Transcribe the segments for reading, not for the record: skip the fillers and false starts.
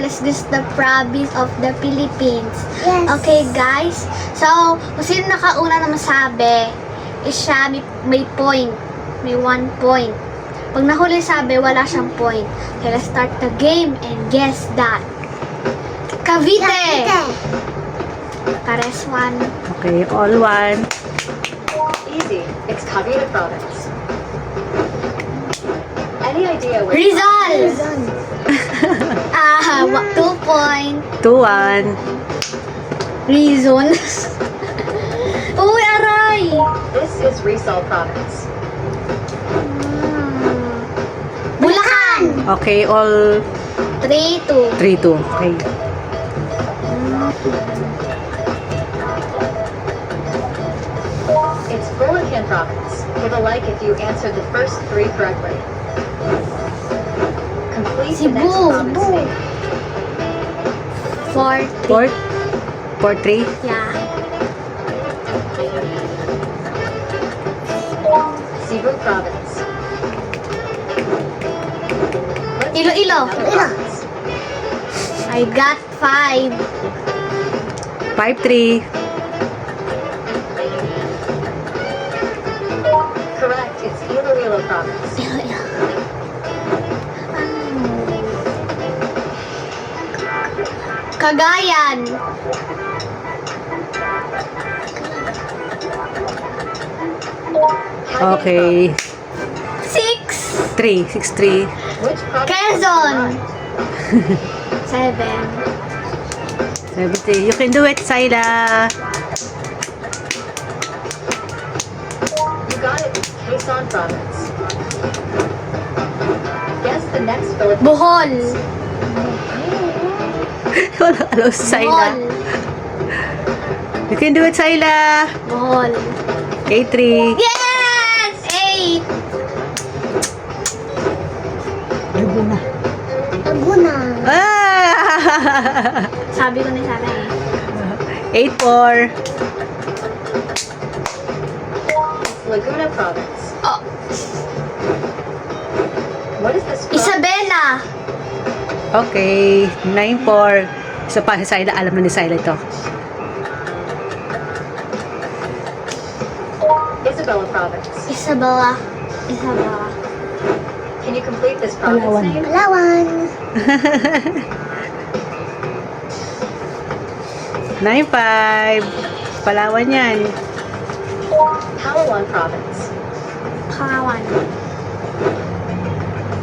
Rizal is this the province of the Philippines. Yes. Okay, guys. So, kung sino nakauna na masabi, is siya may point. May 1 point. Pag nahuli sabi, wala siyang point. Okay, let's start the game and guess that. Cavite! Pares 1. Okay, all one. Easy. It's Cavite province. Any idea where? Rizal! 2 point. 2-1. Reason. Uy, aray! This is Rizal province. Bulacan! Okay, all 3-2. 3-2. Okay. It's Bulacan province. Give a like if you answered the first 3 correctly. Complete the next Cebu. province name. 4-3. 4-3. Yeah. Cebu province. Let's Iloilo. pick another province. I got 5. 5-3. Correct. It's Iloilo province. Cagayan. Cagayan Okay. 6. 3. 6-3. province. Which province? Quezon. was 7. 7-3. You can do it, Sayla. You got it. It's Quezon province. Guess the next Philippine. Bohol. Wala alam si Sayla. Bohol. You can do it, Sayla. Bohol. 8-3. Yes! 8. Laguna. Laguna. Ah! Sabi ko na sana eh. 8-4. It's Laguna province. Oh, What is this? province? Isabela. Okay. 9-4. Isa pa si Sayla. Alam na ni Sayla ito. Isabela province. Isabela. Isabela. Can you complete this province Palawan. name? Palawan. 9-5. Palawan yan. Palawan province. Palawan.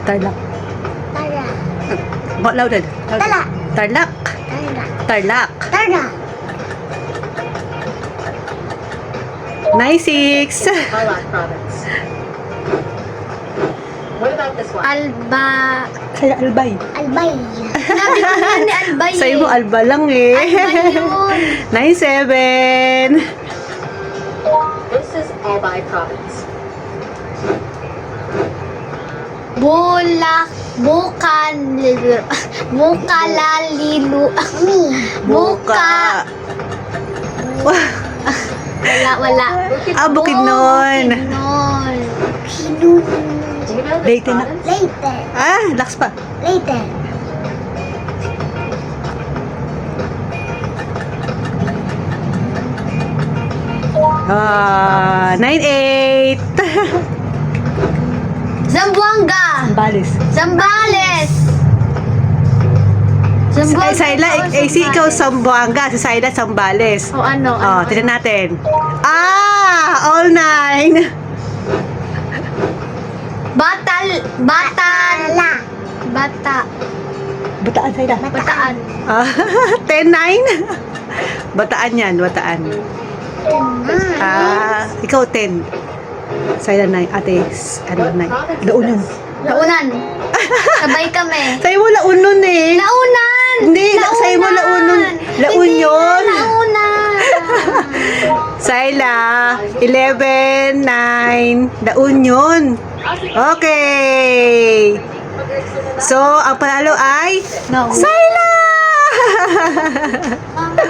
Tarlac. Tara. Louder. Tala. Tarlac. Tara. Tarlac. Tara. 9-6. Tarlac province. What about this one? Alba. Saya Albay. Albay. Sabi ko na ni Albay Sa'yo mo Alba lang eh. Albay yun. 9-7. This is Albay province. Bukan. Bukalalilu. Mami. Buka. Wala. Bukidnon. Bukidnon. Kinun. Do you know this Leyte na. province? Later. Laks pa. Later. Ah, 9-8. Zamboanga. Balis. Zambales. Ay, Sayla, si ikaw Sambuanga, si Sayla Sambales. O ano? Oh, tignan natin. All 9. Batan. Tala. Bata. Bataan, Sayla. Bataan. 10-9. Bataan yan, bataan. Ikaw 10. Sayla 9. Ate, ano, What 9. province is Launan. this? Launan. Sabay kami. Sa'yo mo Launon eh. Launan! Hindi, sa'yo mo Launon. Launion. Launan. Sayla, 11, 9, La Union. Okay. So, ang panalo ay No. Sayla! Mama,